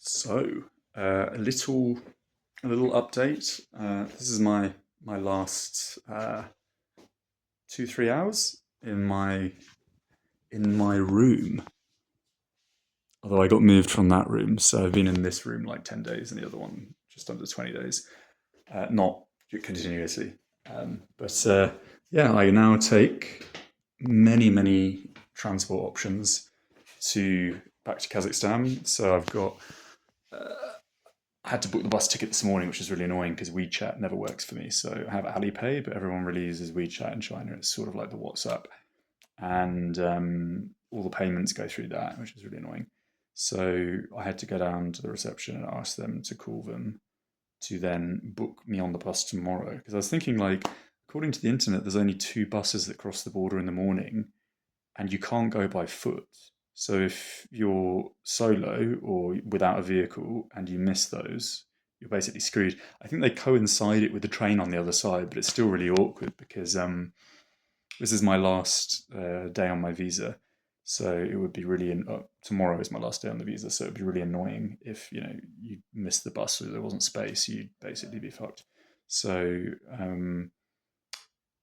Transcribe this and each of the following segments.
So, a little update. This is my last 2 3 hours in my room. Although I got moved from that room, so I've been in this room like 10 days, and the other one just under 20 days. Not continuously, but yeah, I now take many transport options to back to Kazakhstan. So I had to book the bus ticket this morning, which is really annoying because WeChat never works for me. So I have Alipay, but everyone really uses WeChat in China. It's sort of like the WhatsApp, and all the payments go through that, which is really annoying. So I had to go down to the reception and ask them to call them to then book me on the bus tomorrow. Because I was thinking, like, according to the internet, there's only two buses that cross the border in the morning, and you can't go by foot. So if you're solo or without a vehicle and you miss those, you're basically screwed. I think they coincide it with the train on the other side, but it's still really awkward because this is my last day on my visa. So it would be really tomorrow is my last day on the visa, so it'd be really annoying if you missed the bus or there wasn't space. You'd basically be fucked. So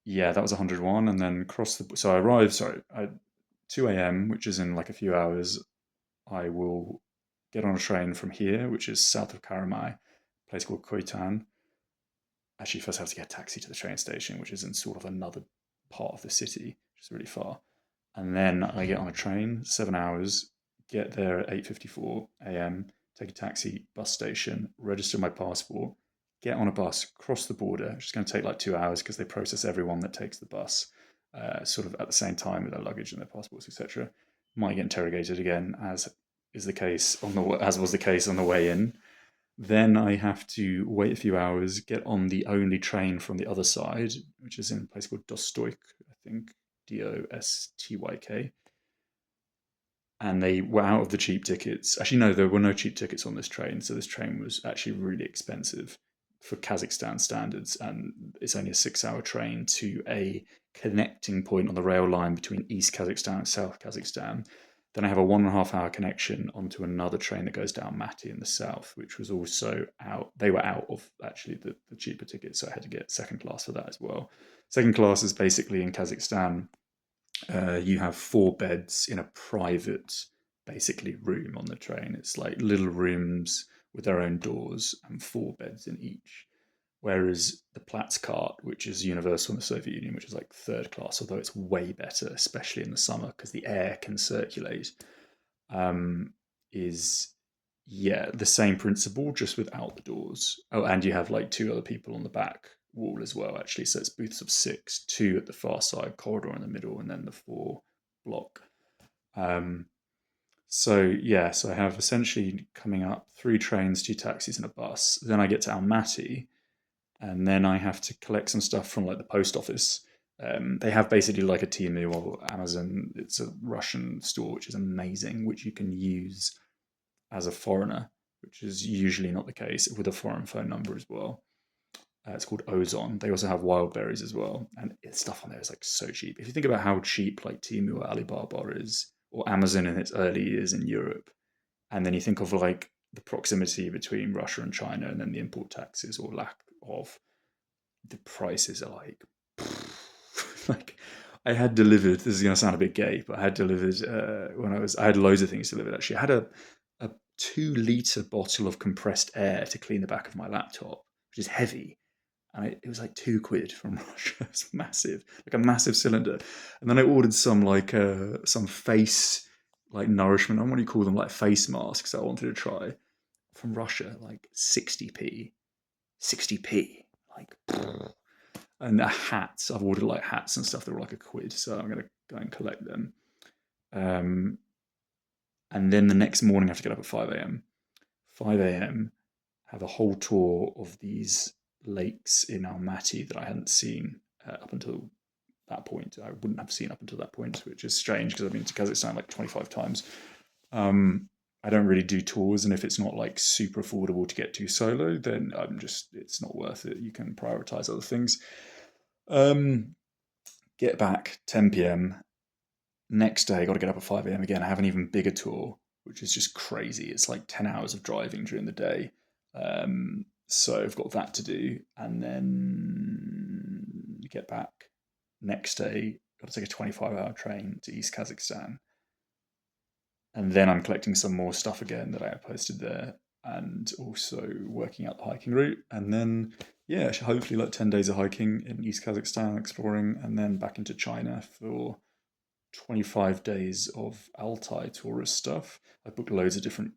yeah, that was 101, and then cross the. So I arrived. Sorry, 2 a.m., which is in like a few hours. I will get on a train from here, which is south of Karamai, a place called Koitan. Actually, first I have to get a taxi to the train station, which is in sort of another part of the city, which is really far. And then I get on a train, 7 hours, get there at 8:54 a.m., take a taxi, bus station, register my passport, get on a bus, cross the border, which is going to take like 2 hours because they process everyone that takes the bus sort of at the same time with their luggage and their passports, etc. Might get interrogated again, as was the case on the way in. Then I have to wait a few hours, get on the only train from the other side, which is in a place called Dostoyk, I think, Dostyk. And they were out of the cheap tickets. Actually, no, there were no cheap tickets on this train. So this train was actually really expensive for Kazakhstan standards. And it's only a 6 hour train to a connecting point on the rail line between East Kazakhstan and South Kazakhstan. Then I have a 1.5 hour connection onto another train that goes down Mati in the south, which was also out. They were out of actually the cheaper tickets, so I had to get second class for that as well. Second class is basically in Kazakhstan. You have four beds in a private, basically, room on the train. It's like little rooms with their own doors and four beds in each. Whereas the Platz cart, which is universal in the Soviet Union, which is like third class, although it's way better, especially in the summer because the air can circulate, is yeah the same principle just without the doors. Oh, and you have like two other people on the back wall as well. Actually, so it's booths of six, two at the far side, corridor in the middle, and then the four block. Um, so yeah, so I have essentially coming up three trains, two taxis, and a bus. Then I get to Almaty, and then I have to collect some stuff from like the post office. They have basically like a Temu or Amazon. It's a Russian store which is amazing, which you can use as a foreigner, which is usually not the case with a foreign phone number as well. It's called Ozon. They also have wild berries as well, and stuff on there is like so cheap. If you think about how cheap like Temu or Alibaba is, or Amazon in its early years in Europe, and then you think of like the proximity between Russia and China, and then the import taxes or lack of, the prices are like like I had delivered. This is going to sound a bit gay, but I had delivered I had loads of things delivered. Actually, I had a 2 liter bottle of compressed air to clean the back of my laptop, which is heavy, and it was like £2 from Russia. It's massive, like a massive cylinder. And then I ordered some like some face like nourishment. I don't know what do you call them, like face masks that I wanted to try from Russia, like 60p, like. And hats, I've ordered like hats and stuff that were like £1, so I'm gonna go and collect them. Um, and then the next morning I have to get up at 5 a.m. 5 a.m. have a whole tour of these lakes in Almaty that I hadn't seen up until that point. I wouldn't have seen up until that point, which is strange because I've been to Kazakhstan like 25 times. I don't really do tours, and if it's not like super affordable to get to solo, then it's not worth it. You can prioritize other things. Um, get back 10 p.m. Next day, got to get up at 5 a.m. again. I have an even bigger tour which is just crazy. It's like 10 hours of driving during the day. So I've got that to do, and then get back next day. Got to take a 25-hour train to East Kazakhstan, and then I'm collecting some more stuff again that I have posted there, and also working out the hiking route, and then yeah, hopefully like 10 days of hiking in East Kazakhstan, exploring, and then back into China for 25 days of Altai tourist stuff. I booked loads of different.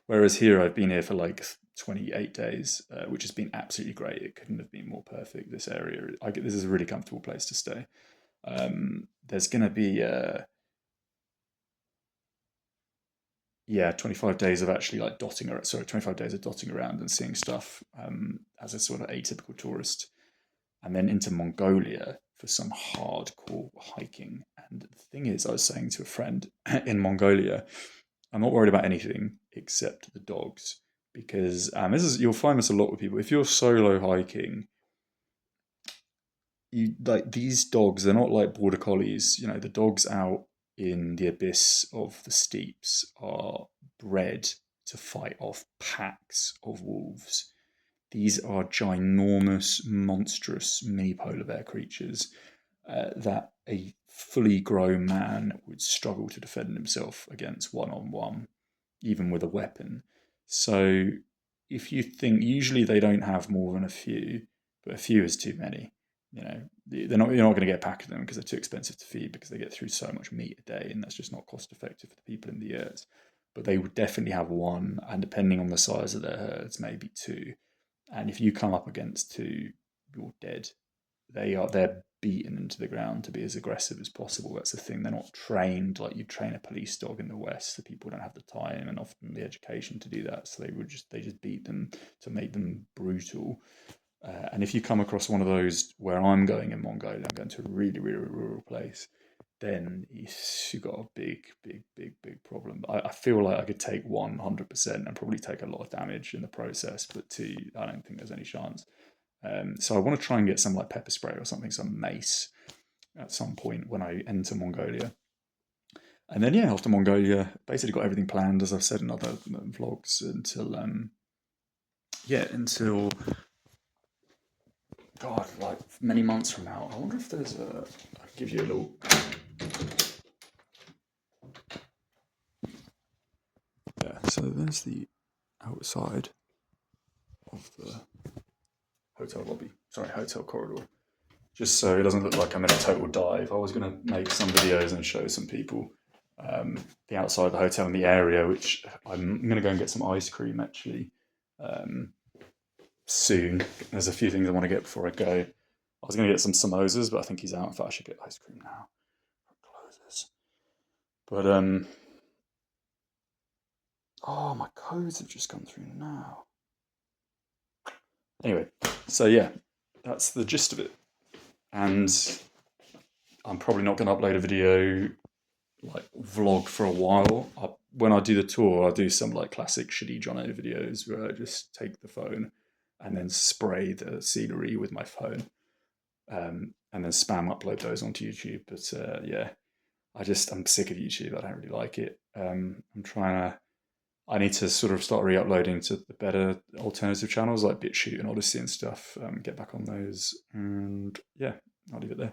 Whereas here, I've been here for like 28 days, which has been absolutely great. It couldn't have been more perfect. This area, this is a really comfortable place to stay. There's going to be, yeah, 25 days of actually like dotting around. Sorry, 25 days of dotting around and seeing stuff as a sort of atypical tourist, and then into Mongolia for some hardcore hiking. And the thing is, I was saying to a friend in Mongolia, I'm not worried about anything except the dogs, because you'll find this a lot with people. If you're solo hiking, you like these dogs. They're not like border collies. You know, the dogs out in the abyss of the steeps are bred to fight off packs of wolves. These are ginormous, monstrous mini polar bear creatures that a fully grown man would struggle to defend himself against one on one, even with a weapon. So if you think, usually they don't have more than a few, but a few is too many. You know, you're not going to get a pack of them because they're too expensive to feed, because they get through so much meat a day, and that's just not cost effective for the people in the yurts. But they would definitely have one, and depending on the size of their herds, maybe two. And if you come up against two, you're dead. They're beaten into the ground to be as aggressive as possible. That's the thing. They're not trained like you train a police dog in the West. The people don't have the time and often the education to do that. So they just beat them to make them brutal. And if you come across one of those where I'm going in Mongolia, I'm going to a really, really rural place, then you've got a big, big, big, big problem. I feel like I could take 100% and probably take a lot of damage in the process, but two, I don't think there's any chance. So I want to try and get some like pepper spray or something, some mace at some point when I enter Mongolia. And then yeah, after Mongolia, basically got everything planned, as I've said in other vlogs, until God, like many months from now. I wonder if there's a. I'll give you a little. Yeah, so there's the outside of the hotel lobby. Sorry, hotel corridor. Just so it doesn't look like I'm in a total dive. I was going to make some videos and show some people the outside of the hotel in the area, which I'm going to go and get some ice cream actually soon. There's a few things I want to get before I go. I was going to get some samosas, but I think he's out. In fact, I should get ice cream now. Closes. But oh, my codes have just come through now. Anyway, so yeah, that's the gist of it. And I'm probably not going to upload a video like vlog for a while. When I do the tour, I'll do some like classic shitty Jono videos where I just take the phone and then spray the scenery with my phone, and then spam upload those onto YouTube. But yeah, I'm sick of YouTube. I don't really like it. I need to sort of start re-uploading to the better alternative channels like BitChute and Odyssey and stuff. Get back on those, and yeah, I'll leave it there.